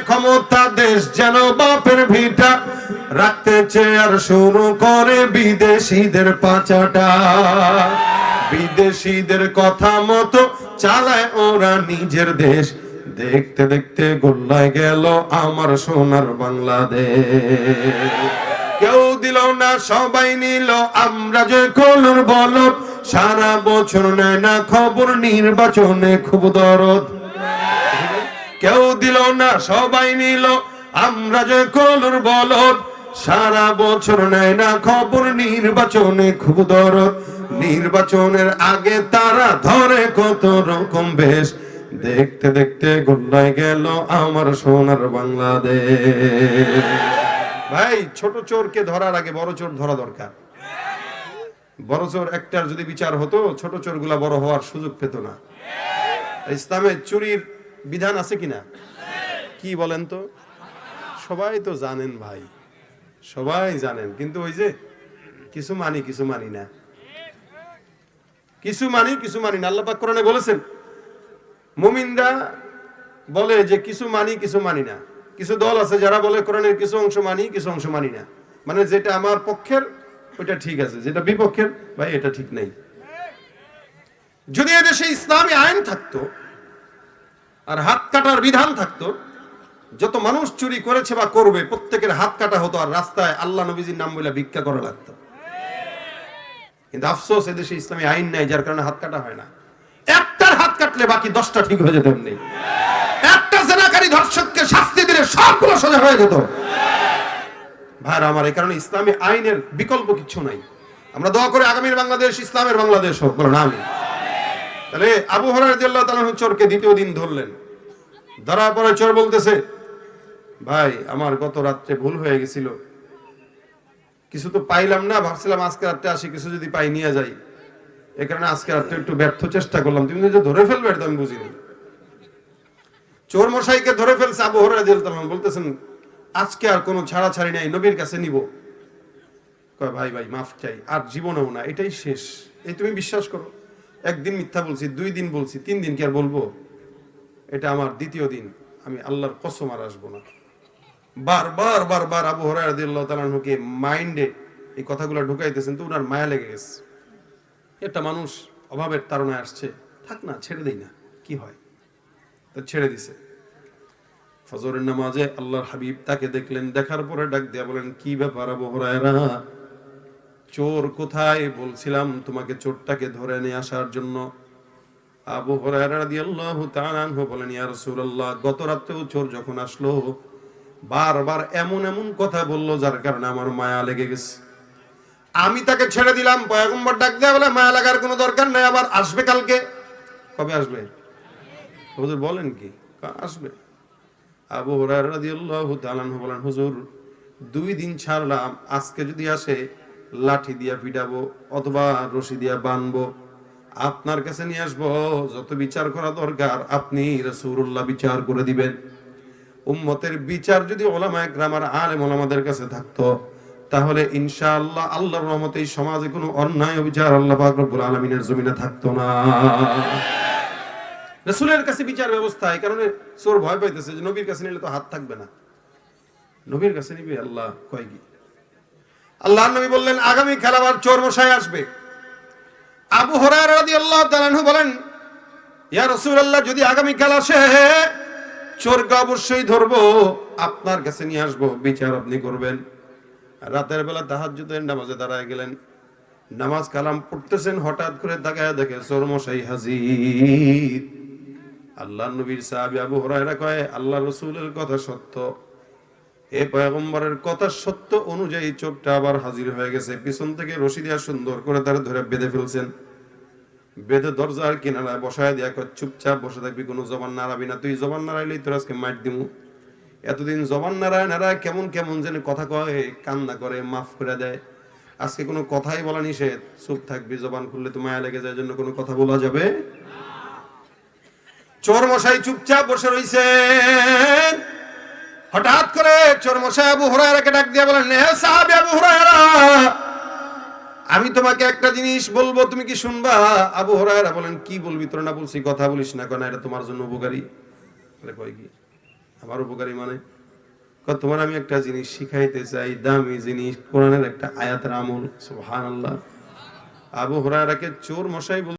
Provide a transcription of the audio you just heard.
ক্ষমতা দেশ যেন বাপের ভিটা, রাখতে চেয়ার শুরু করে বিদেশিদের পাচাটা। বিদেশিদের কথা মতো চালায় ওরা নিজের দেশ, দেখতে দেখতে গোল্লায় গেল আমার সোনার বাংলাদেশ। কেউ দিল না সবাই নিল, আমরা যে কলুর বলদ, সারা বছর নেয় না খবর, নির্বাচনে খুব দরদ। কেউ দিল না সবাই নিল, আমরা যে কলুর বলদ, সারা বছর নেয় না খবর, নির্বাচনে খুব দরদ। নির্বাচনের আগে তারা ধরে কত রকম বেশ, দেখতে দেখতে গোল্লায় গেল আমার সোনার বাংলাদেশ। ভাই, ছোট চোরকে ধরার আগে বড় চোর ধরা দরকার। বড় চোর একটার যদি বিচার হতো, ছোট চোরগুলা বড় হওয়ার সুযোগ পেত না। ইসলামে চুরির বিধান আছে কিনা? কি বলেন তো? সবাই তো জানেন ভাই, সবাই জানেন, কিন্তু ওই যে কিছু মানি কিছু মানি না, কিছু মানি কিছু মানি না। আল্লাহ পাক কোরআনে বলেছেন, মুমিনরা বলে যে কিছু মানি কিছু মানি না। কিছু দল আছে যারা বলে কোরআনের কিছু অংশ মানি কিছু অংশ মানি না, মানে যেটা আমার পক্ষের ওইটা ঠিক আছে, যেটা বিপক্ষের ভাই এটা ঠিক নেই। যদি এদেশে ইসলামী আইন থাকতো আর হাত কাটার বিধান থাকতো, যত মানুষ চুরি করেছে বা করবে প্রত্যেকের হাত কাটা হতো, আর রাস্তায় আল্লাহ নবীজির নাম বলে ভিক্ষা করা লাগতো। কিন্তু আফসোস, এদেশে ইসলামী আইন নাই, যার কারণে হাত কাটা হয় না। একটার হাত কাটলে বাকি 10টা ঠিক হয়ে যেত। এমনি একটা জেনাকারী ধর্ষককে শাস্তি দিলে সবগুলো সোজা হয়ে যেত। ভাই আমার, এই কারণে ইসলামী আইনের বিকল্প কিছু নাই। আমরা দোয়া করে আগামীর বাংলাদেশ ইসলামের বাংলাদেশ হোক, বলেন আমিন। তাহলে আবু হুরায়রা রাদিয়াল্লাহু তাআলা চোরকে দ্বিতীয় দিন ধরলেন। ধরার পরে চোর বলতেছে, ভাই আমার গত রাত্রে ভুল হয়ে গেছিল, কিছু তো পাইলাম না, ভাবছিলাম আজকে রাত্রে আসি, কিছু যদি পাই নিয়ে যাই, এই কারণে আজকে রাত্রে একটু ব্যর্থ চেষ্টা করলাম। তুমি যে ধরে ফেলবে এটা আমি বুঝিনি। চোর মশাইকে ধরে ফেলছে আবু হুরায়রা রাদিয়াল্লাহু তাআলা, বলতেছেন আজকে আর কোনো ছাড়াছাড়ি নাই, নবীর কাছে নিব। কয় ভাই ভাই মাফ চাই, আর জীবনেও না, এটাই শেষ। এই তুমি বিশ্বাস করো, একদিন মিথ্যা বলছি, 2 দিন বলছি, 3 দিন কি আর বলবো? এটা আমার দ্বিতীয় দিন, আমি আল্লাহর কসম আর আসবো না। বারবার বারবার আবু হুরায়রা রাদিয়াল্লাহু তাআলা আনহুকে মাইন্ডে এই কথাগুলো ঢুকাইতেছেন, তো উনার মায়া লেগে গেছে। একটা মানুষ অভাবের তাড়নায় আসছে, থাক না, ছেড়ে দেই না, কি হয়, তো ছেড়ে দিছে। ফজরের নামাজে আল্লাহর হাবিব তাকে দেখলেন, দেখার পরে ডাক দিয়া বলেন, কি ব্যাপার আবু হুরায়রা, চোর কোথায়? বলছিলাম তোমাকে চোরটাকে ধরে নিয়ে আসার জন্য। আবু হুরায়রা রাদিয়াল্লাহু তাআলা আনহু বলেন, ইয়া রাসূলুল্লাহ, গত রাতেও চোর যখন আসলো বারবার এমন এমন কথা বললো, যার কারণে আমার মায়া লেগে গেছে। আমি তাকে ছেড়ে দিলাম। পয়গম্বর ডাক দেয়া বলে, মায়া লাগার কোনো দরকার নাই, আবার আসবে কালকে। কবে আসবে? হুজুর বলেন কি? আসবে। আবু হুরায়রা রাদিয়াল্লাহু তাআলা আনহু বলেন, হুজুর 2 দিন ছাড়লাম, আজকে যদি আসে লাঠি দিয়া পিটাবো অথবা রশি দিয়া বানবো, আপনার কাছে নিয়ে আসবো, যত বিচার করা দরকার আপনি রাসূলুল্লাহ বিচার করে দিবেন। উম্মতের বিচার যদি উলামায়ে কেরাম আর আলেম ওলামাদের কাছে থাকতো, তাহলে ইনশাআল্লাহ আল্লাহর রহমতে এই সমাজে কোনো অন্যায় বিচার আল্লাহ পাক রব্বুল আলামিনের জমিনে থাকতো না। রাসূলের কাছে বিচার ব্যবস্থা, এই কারণে চোর ভয় পাইতেছে যে নবীর কাছে নিলে তো হাত থাকবে না, নবীর কাছে নিবে। আল্লাহ কয় কি? আল্লাহর নবী বললেন, আগামী কাল আবার চোর মশাই আসবে। আবু হুরায়রা রাদিয়াল্লাহু তাআলা আনহু বলেন, ইয়া রাসূলুল্লাহ, যদি আগামী কাল আসে চোরকে অবশ্যই ধরবো, আপনার কাছে নিয়ে আসবো, বিচার আপনি করবেন। রাতের বেলা তাহাজ্জুদের নামাজে দাঁড়ায় গেলেন, নামাজ কালাম পড়তেছেন, হঠাৎ করে তাকায় দেখে চোর মশাই হাজির। আল্লাহর নবীর সাহাবী আবু হুরায়রা কয়, আল্লাহর রাসূলের কথা সত্য, এই পয়গম্বরের কথা সত্য অনুযায়ী চোরটা আবার হাজির হয়ে গেছে। পিছন থেকে রশি দিয়া সুন্দর করে তারা ধরে বেঁধে ফেলছেন। বেঁধে দরজার কিনারায় বসায় দিয়া কয়, চুপচাপ বসে থাকবি, কোনো জবান নাড়াবি না, তুই জবান নাড়াইলেই তোর আজকে মাইর দিমু। এতদিন জবান নাড়ায় নাড়ায় কেমন কেমন যেন কথা কয়, কান্না করে, মাফ করে দেয়। আজকে কোনো কথাই বলা নিষেধ, চুপ থাকবি, জবান খুললে তো মায়া লেগে যায়, জন্য কোনো কথা বলা যাবে। চোর মশাই চুপচাপ বসে রইছেন। হঠাৎ করে চোর মশাই আবু হুরায়রাকে ডাক দিয়ে বলেন, হে সাহাবী আবু হুরায়রা, আমি তোমাকে একটা জিনিস বলবো, তুমি কি শুনবা? আবু হুরায়রা বলেন, কি বলবি? তোর না বলছি কথা বলিস না, কেন? এটা তোমার জন্য উপকারী। কয় কি? আমার উপকারী মানে তোমার আমি একটা জিনিস শিখাইতে চাই, দামি জিনিস, কোরআনের একটা আয়াতের আমল। সুবহানাল্লাহ। আবু হুরায়রাকে চোর মশাই